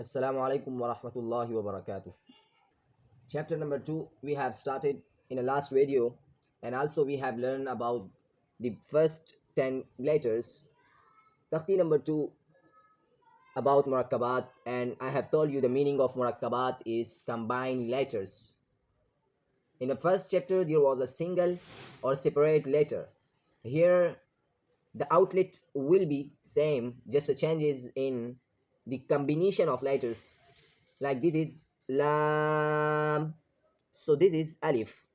Assalamu alaikum wa rahmatullahi wa barakatuh. Chapter number 2 we have started in the last video, and also we have learned about the first 10 letters. Takhti number 2 about Murakkabat, and I have told you the meaning of Murakkabat is combined letters. In the first chapter there was a single or separate letter. Here the outlet will be same, just a changes in the combination of letters. Like this is lam, so this is alif.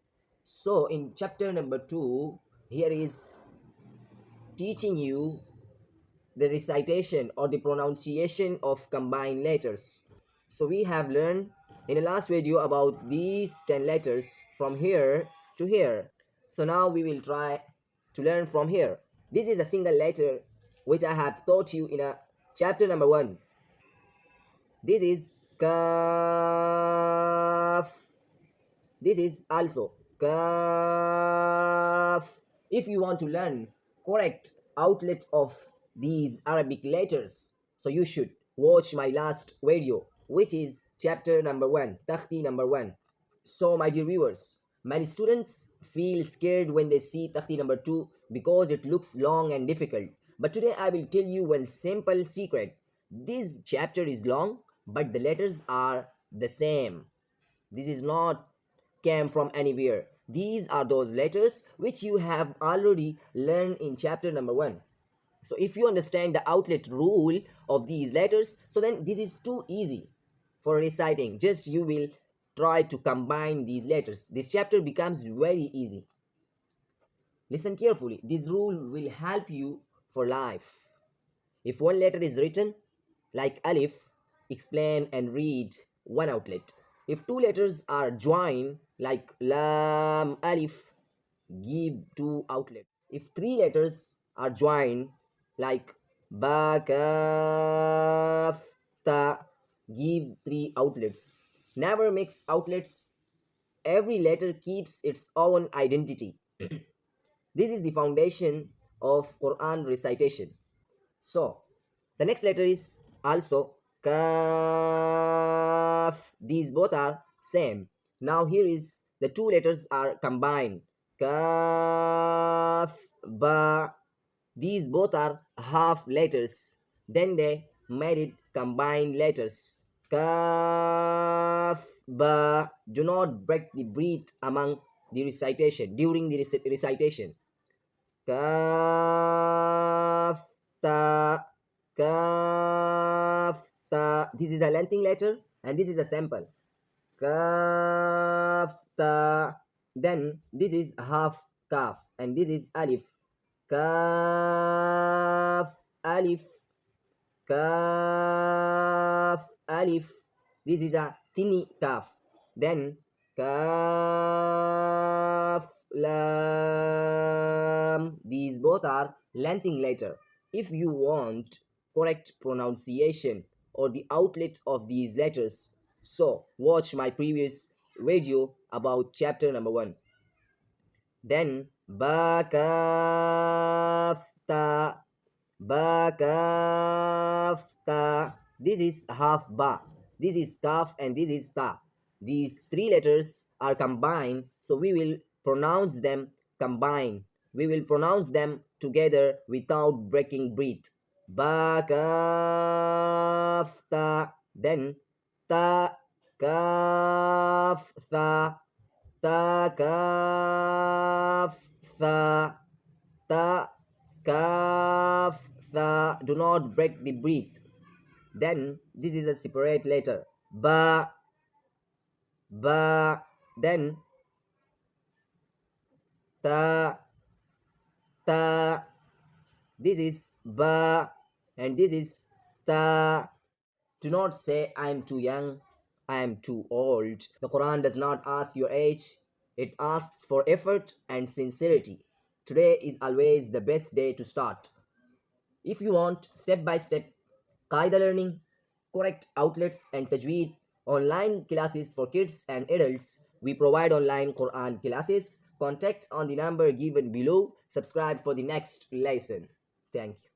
So in chapter number 2 here is teaching you the recitation or the pronunciation of combined letters. So we have learned in the last video about these 10 letters from here to here. So now we will try to learn from here. This is a single letter which I have taught you in a chapter number 1. This is kaf. This is also kaf. If you want to learn correct outlet of these Arabic letters, so you should watch my last video, which is chapter number 1, Takhti number 1. So my dear viewers, many students feel scared when they see Takhti number 2 because it looks long and difficult. But today I will tell you one simple secret. This chapter is long, but the letters are the same. This is not came from anywhere. These are those letters which you have already learned in chapter number 1. So if you understand the outlet rule of these letters, so then this is too easy for reciting. Just you will try to combine these letters. This chapter becomes very easy. Listen carefully. This rule will help you for life. If one letter is written like alif, explain and read one outlet. If two letters are joined like lam, alif, give two outlets. If three letters are joined like ba, kaf, ta, give three outlets. Never mix outlets. Every letter keeps its own identity. This is the foundation of Quran recitation. So the next letter is also kaf. These both are same. Now here is the two letters are combined. Kaf, ba. These both are half letters. Then they made it combined letters. Kaf, ba. Do not break the breath among the recitation, during the recitation. Kaf, ta, kaf, ta. This is a lengthening letter and this is a sample. Kaf, ta. Then this is half kaf and this is alif. Kaf, alif, kaf, alif. This is a tiny kaf. Then kaf, lam. These both are lengthening letter. If you want correct pronunciation or the outlet of these letters, so watch my previous video about chapter number 1. Then ba, kaf, ta, ba, kaf, ta. This is half ba. This is kaf and this is ta. These three letters are combined, so we will pronounce them combined. We will pronounce them together without breaking breath. Ba, kaf, ta. Then ta, kaf, tha. Ta, kaf, tha. Ta, kaf, tha. Do not break the breath. Then this is a separate letter. Ba, ba. Then ta, ta. This is ba and this is ta. Do not say I am too young, I am too old. The Quran does not ask your age. It asks for effort and sincerity. Today is always the best day to start. If you want step-by-step Qaida learning, correct outlets and Tajweed, online classes for kids and adults, we provide online Quran classes. Contact on the number given below. Subscribe for the next lesson. Thank you.